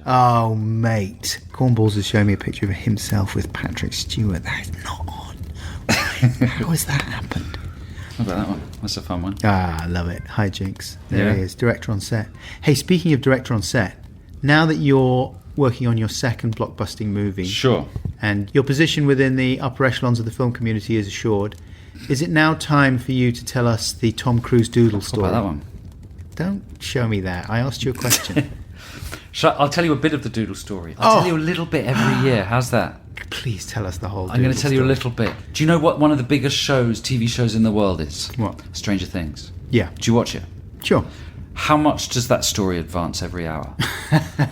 Oh, mate. Cornballs is showing me a picture of himself with Patrick Stewart. That is not on. How has that happened? What about that one? That's a fun one. Ah, I love it. Hijinks. There he is, director on set. Hey, speaking of director on set, now that you're working on your second blockbusting movie... Sure. And your position within the upper echelons of the film community is assured, is it now time for you to tell us the Tom Cruise Doodle story? What about that one? Don't show me that. I asked you a question. I'll tell you a bit of the Doodle story. I'll tell you a little bit every year. How's that? Please tell us the whole Doodle I'm going to tell story. you a little bit. Do you know what one of the biggest TV shows in the world is? What? Stranger Things. Yeah. Do you watch it? Sure. How much does that story advance every hour?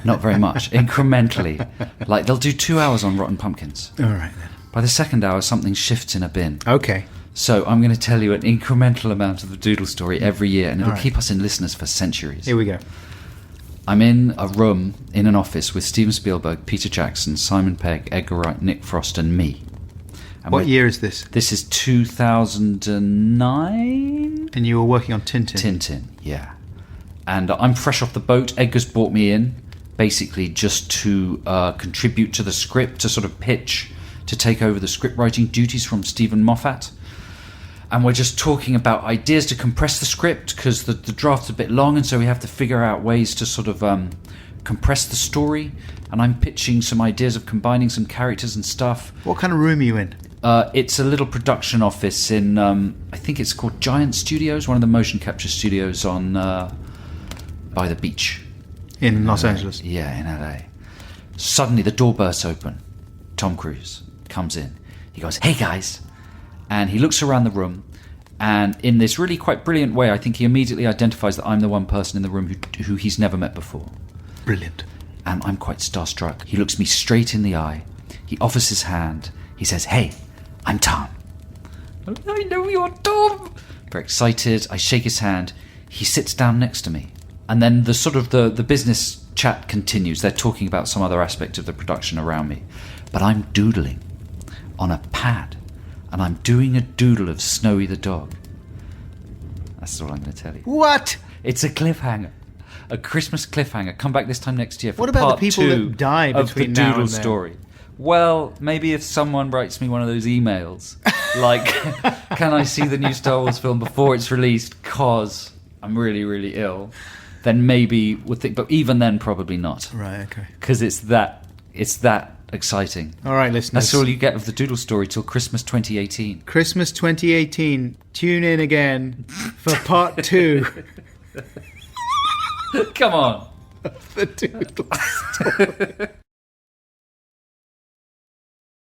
Not very much. Incrementally. Like, they'll do 2 hours on Rotten Pumpkins. All right, then. By the second hour, something shifts in a bin. Okay. So I'm going to tell you an incremental amount of the Doodle story every year, and it'll right. keep us in listeners for centuries. Here we go. I'm in a room in an office with Steven Spielberg, Peter Jackson, Simon Pegg, Edgar Wright, Nick Frost, and me. And What year is this? This is 2009? And you were working on Tintin? Tintin, yeah. And I'm fresh off the boat. Edgar's brought me in, basically just to contribute to the script, to sort of pitch, to take over the script writing duties from Stephen Moffat. And we're just talking about ideas to compress the script, because the draft's a bit long, and so we have to figure out ways to sort of compress the story. And I'm pitching some ideas of combining some characters and stuff. What kind of room are you in? It's a little production office in, I think it's called Giant Studios, one of the motion capture studios on by the beach. In Los Angeles? Yeah, in LA. Suddenly the door bursts open. Tom Cruise comes in. He goes, "Hey guys." And he looks around the room, and in this really quite brilliant way, I think he immediately identifies that I'm the one person in the room who he's never met before. Brilliant. And I'm quite starstruck. He looks me straight in the eye. He offers his hand. He says, "Hey, I'm Tom." "I know you're Tom." Very excited. I shake his hand. He sits down next to me. And then the sort of the business chat continues. They're talking about some other aspect of the production around me. But I'm doodling on a pad. And I'm doing a doodle of Snowy the dog. That's all I'm going to tell you. What? It's a cliffhanger. A Christmas cliffhanger. Come back this time next year for What about part the people 2 that die of the between now Doodle and then? story. Well, maybe if someone writes me one of those emails, like, "Can I see the new Star Wars film before it's released, 'cause I'm really, really ill," then maybe would think. But even then, probably not. Right, okay. Because it's that exciting. All right, listeners. That's all you get of the Doodle story till Christmas 2018. Christmas 2018. Tune in again for part 2. Come on. The Doodle story.